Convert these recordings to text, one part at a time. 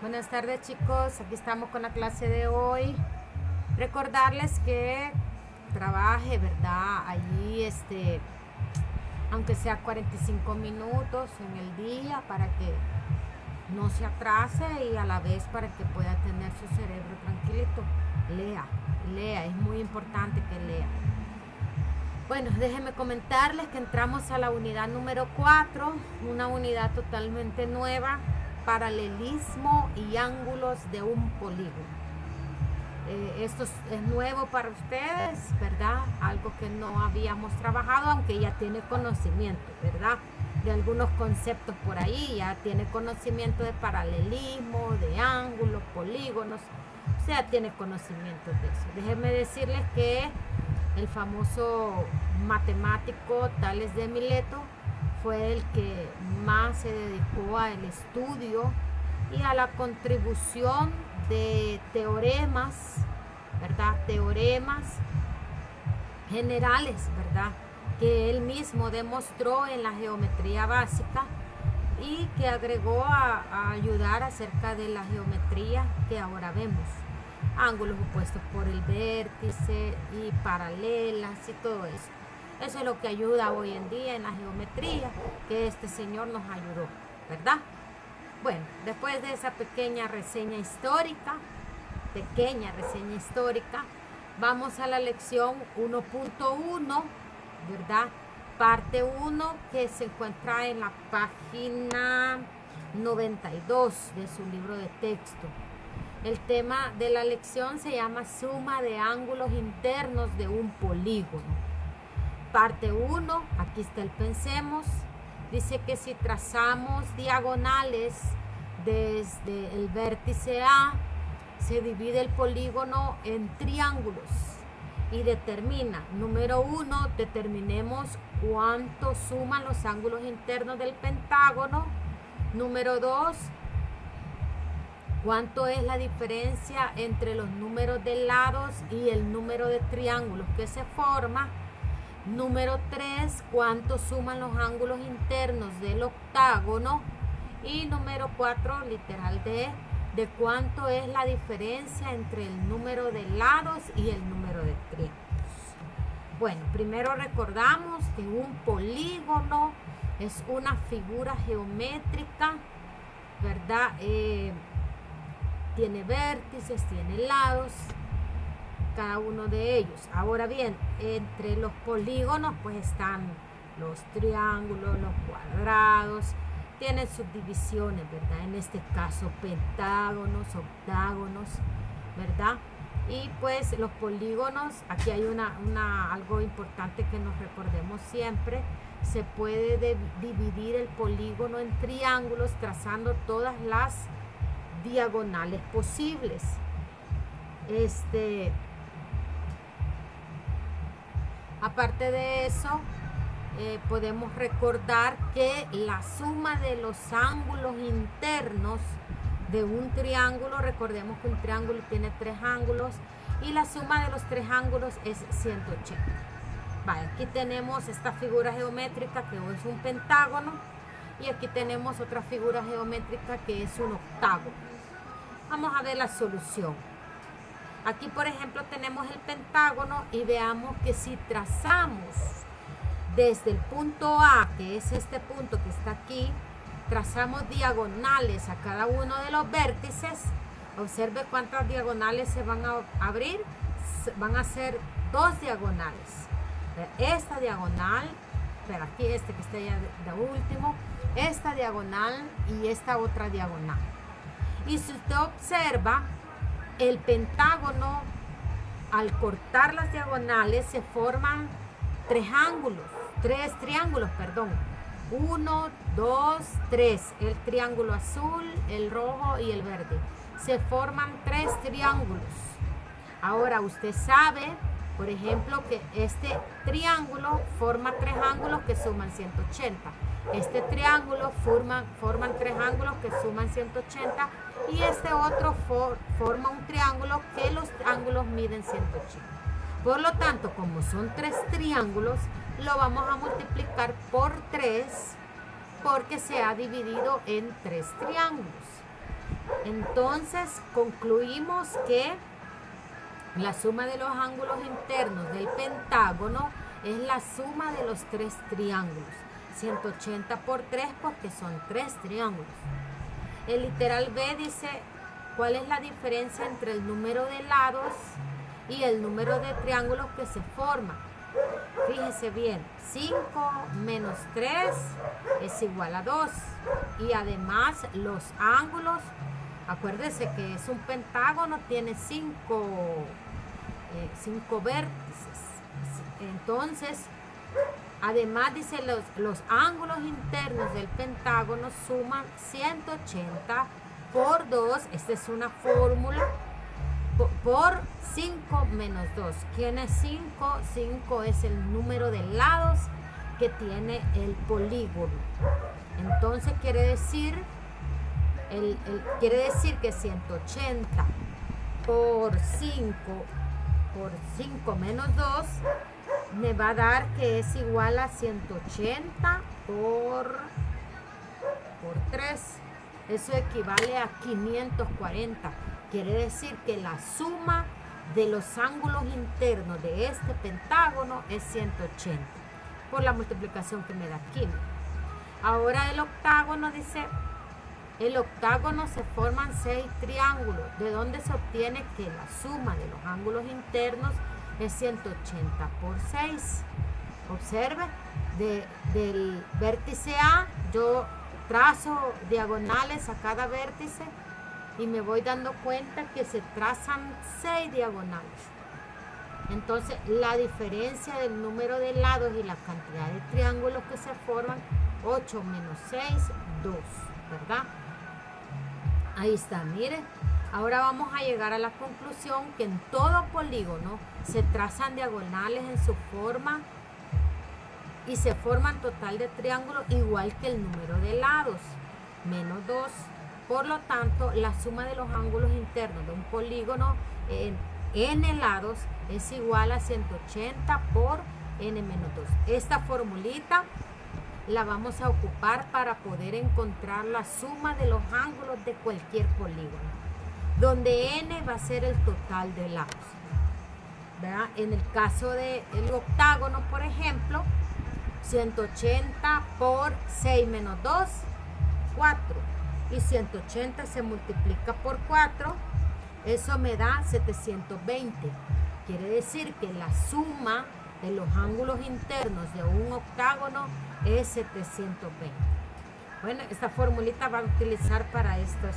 Buenas tardes, chicos, aquí estamos con la clase de hoy. Recordarles que trabaje, ¿verdad? Allí, aunque sea 45 minutos en el día para que no se atrase y a la vez para que pueda tener su cerebro tranquilito. Lea, es muy importante que lea. Bueno, déjenme comentarles que entramos a la unidad número 4, una unidad totalmente nueva, paralelismo y ángulos de un polígono. Esto es nuevo para ustedes, ¿verdad? Algo que no habíamos trabajado, aunque ya tiene conocimiento, ¿verdad? De algunos conceptos por ahí, ya tiene conocimiento de paralelismo, de ángulos, polígonos, o sea, tiene conocimiento de eso. Déjenme decirles que el famoso matemático Tales de Mileto fue el que más se dedicó al estudio y a la contribución de teoremas, ¿verdad? Teoremas generales, ¿verdad? Que él mismo demostró en la geometría básica y que agregó a ayudar acerca de la geometría que ahora vemos. Ángulos opuestos por el vértice y paralelas y todo eso. Eso es lo que ayuda hoy en día en la geometría, que este señor nos ayudó, ¿verdad? Bueno, después de esa pequeña reseña histórica, vamos a la lección 1.1, ¿verdad? Parte 1, que se encuentra en la página 92 de su libro de texto. El tema de la lección se llama suma de ángulos internos de un polígono. Parte 1, aquí está el pensemos. Dice que si trazamos diagonales desde el vértice A, se divide el polígono en triángulos y determina, número 1, determinemos cuánto suman los ángulos internos del pentágono. Número 2, cuánto es la diferencia entre los números de lados y el número de triángulos que se forma. Número 3, cuánto suman los ángulos internos del octágono. Y número 4, literal de cuánto es la diferencia entre el número de lados y el número de triángulos. Bueno, primero recordamos que un polígono es una figura geométrica, ¿verdad? Tiene vértices, tiene lados, cada uno de ellos. Ahora bien, entre los polígonos pues están los triángulos, los cuadrados, tienen subdivisiones, ¿verdad? En este caso pentágonos, octágonos, ¿verdad? Y pues los polígonos, aquí hay algo importante que nos recordemos siempre. Se puede dividir el polígono en triángulos trazando todas las diagonales posibles. Aparte de eso, podemos recordar que la suma de los ángulos internos de un triángulo, recordemos que un triángulo tiene 3 ángulos y la suma de los 3 ángulos es 180. Vale, aquí tenemos esta figura geométrica que es un pentágono y aquí tenemos otra figura geométrica que es un octágono. Vamos a ver la solución. Aquí, por ejemplo, tenemos el pentágono y veamos que si trazamos desde el punto A, que es este punto que está aquí, trazamos diagonales a cada uno de los vértices. Observe cuántas diagonales se van a abrir. Van a ser 2 diagonales. Esta diagonal, pero aquí que está ya de último, esta diagonal y esta otra diagonal. Y si usted observa, el pentágono, al cortar las diagonales, se forman 3 triángulos, perdón. 1, 2, 3. El triángulo azul, el rojo y el verde. Se forman 3 triángulos. Ahora usted sabe, por ejemplo, que este triángulo forma 3 ángulos que suman 180. Este triángulo forman 3 ángulos que suman 180 y este otro forma un triángulo que los ángulos miden 180. Por lo tanto, como son 3 triángulos, lo vamos a multiplicar por 3 porque se ha dividido en 3 triángulos. Entonces concluimos que la suma de los ángulos internos del pentágono es la suma de los tres triángulos. 180 por 3 porque son 3 triángulos. El literal B dice, ¿cuál es la diferencia entre el número de lados y el número de triángulos que se forman? Fíjese bien, 5 menos 3 es igual a 2. Y además los ángulos, acuérdese que es un pentágono, tiene 5 vértices. Entonces, además dice los ángulos internos del pentágono suman 180 por 2, esta es una fórmula, por 5 menos 2. ¿Quién es 5? 5 es el número de lados que tiene el polígono. Entonces quiere decir que 180 por 5 menos 2 me va a dar que es igual a 180 por 3. Eso equivale a 540. Quiere decir que la suma de los ángulos internos de este pentágono es 180 por la multiplicación que me da aquí. Ahora el octágono dice, el octágono se forman 6 triángulos. ¿De dónde se obtiene que la suma de los ángulos internos es 180 por 6? Observe, del vértice A yo trazo diagonales a cada vértice y me voy dando cuenta que se trazan 6 diagonales. Entonces la diferencia del número de lados y la cantidad de triángulos que se forman, 8 menos 6, 2, ¿verdad? Ahí está, mire. Ahora vamos a llegar a la conclusión que en todo polígono se trazan diagonales en su forma y se forman total de triángulos igual que el número de lados, menos 2. Por lo tanto, la suma de los ángulos internos de un polígono en n lados es igual a 180 por n menos 2. Esta formulita la vamos a ocupar para poder encontrar la suma de los ángulos de cualquier polígono, donde n va a ser el total de lados, ¿verdad? En el caso del octágono, por ejemplo, 180 por 6 menos 2, 4. Y 180 se multiplica por 4, eso me da 720. Quiere decir que la suma de los ángulos internos de un octágono es 720. Bueno, esta formulita va a utilizar para estos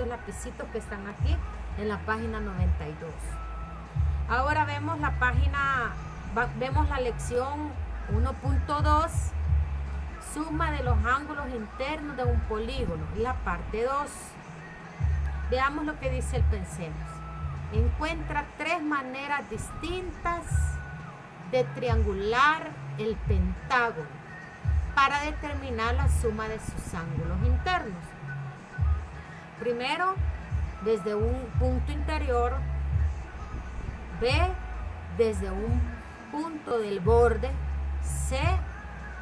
lapicitos que están aquí en la página 92. Ahora vemos vemos la lección 1.2, suma de los ángulos internos de un polígono, la parte 2. Veamos lo que dice el pensemos. Encuentra 3 maneras distintas de triangular el pentágono para determinar la suma de sus ángulos internos. Primero, desde un punto interior. B, desde un punto del borde. C,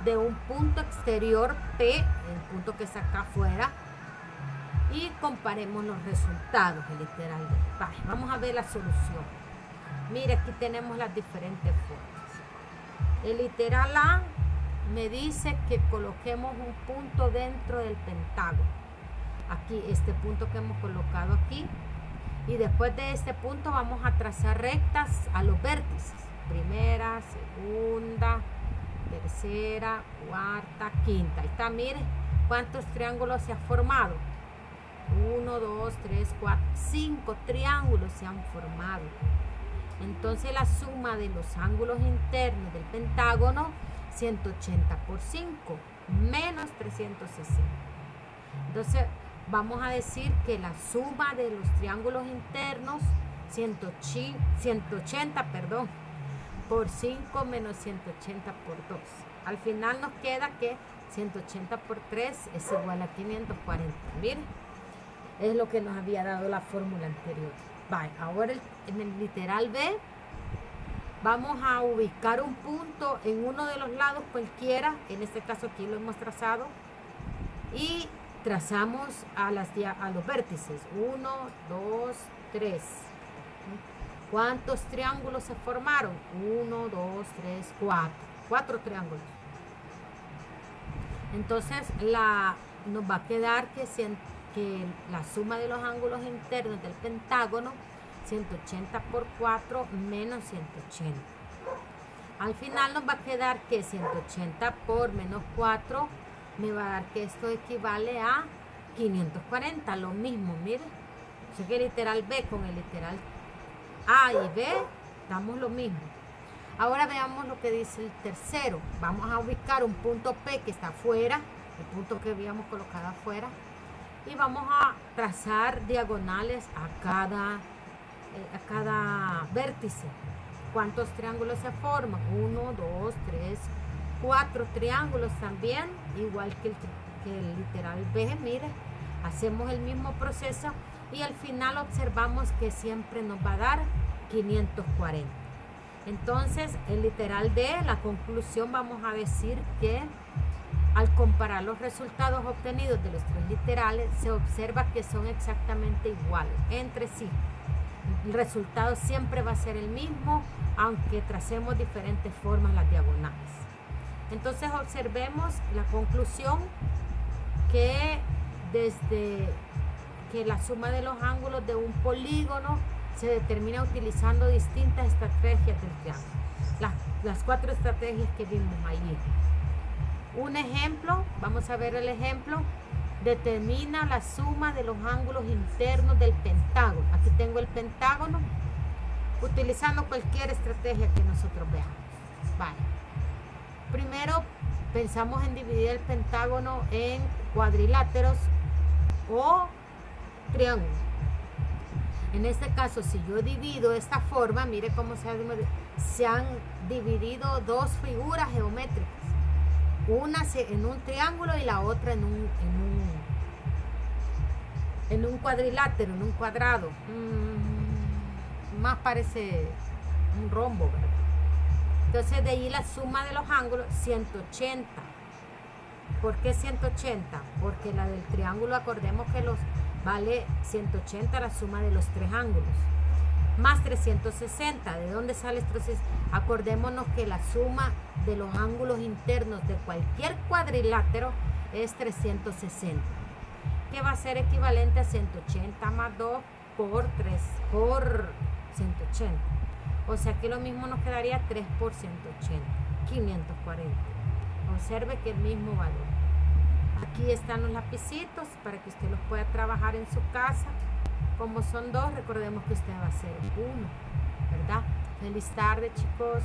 de un punto exterior. P, el punto que está acá afuera. Y comparemos los resultados, literalmente. Vamos a ver la solución. Mire, aquí tenemos las diferentes formas. El literal A me dice que coloquemos un punto dentro del pentágono. Aquí, este punto que hemos colocado aquí. Y después de este punto vamos a trazar rectas a los vértices. Primera, segunda, tercera, cuarta, quinta. Ahí está, mire cuántos triángulos se han formado. 1, 2, 3, 4, 5 triángulos se han formado. Entonces la suma de los ángulos internos del pentágono, 180 por 5, menos 360. Entonces vamos a decir que la suma de los triángulos internos, 180, por 5 menos 180 por 2. Al final nos queda que 180 por 3 es igual a 540. Miren, es lo que nos había dado la fórmula anterior. Ahora en el literal B vamos a ubicar un punto en uno de los lados cualquiera. En este caso aquí lo hemos trazado. Y trazamos a los vértices. 1, 2, 3. ¿Cuántos triángulos se formaron? 1, 2, 3, 4. 4 triángulos. Entonces nos va a quedar que la suma de los ángulos internos del pentágono, 180 por 4 menos 180. Al final nos va a quedar que 180 por menos 4 me va a dar que esto equivale a 540. Lo mismo, miren. Así que el literal B con el literal A y B damos lo mismo. Ahora veamos lo que dice el tercero. Vamos a ubicar un punto P que está afuera, el punto que habíamos colocado afuera, y vamos a trazar diagonales a cada vértice. ¿Cuántos triángulos se forman? 1, 2, 3, 4 triángulos también, igual que el literal B. Mire, hacemos el mismo proceso y al final observamos que siempre nos va a dar 540. Entonces, el literal D, la conclusión, vamos a decir que al comparar los resultados obtenidos de los tres literales, se observa que son exactamente iguales entre sí. El resultado siempre va a ser el mismo, aunque tracemos diferentes formas las diagonales. Entonces, observemos la conclusión, que desde que la suma de los ángulos de un polígono se determina utilizando distintas estrategias del triángulo. Las 4 estrategias que vimos allí. Un ejemplo, vamos a ver el ejemplo. Determina la suma de los ángulos internos del pentágono. Aquí tengo el pentágono, utilizando cualquier estrategia que nosotros veamos. Vale. Primero pensamos en dividir el pentágono en cuadriláteros o triángulos. En este caso, si yo divido de esta forma, mire cómo se han dividido dos figuras geométricas. Una en un triángulo y la otra en un cuadrilátero, en un cuadrado. Más parece un rombo, ¿verdad? Entonces, de ahí la suma de los ángulos, 180. ¿Por qué 180? Porque la del triángulo, acordemos que vale 180 la suma de los tres ángulos. Más 360. ¿De dónde sale esto? Acordémonos que la suma de los ángulos internos de cualquier cuadrilátero es 360. Que va a ser equivalente a 180 más 2 por 180. O sea que lo mismo nos quedaría 3 por 180. 540. Observe que el mismo valor. Aquí están los lapicitos para que usted los pueda trabajar en su casa. Como son 2, recordemos que usted va a hacer 1, ¿verdad? Feliz tarde, chicos.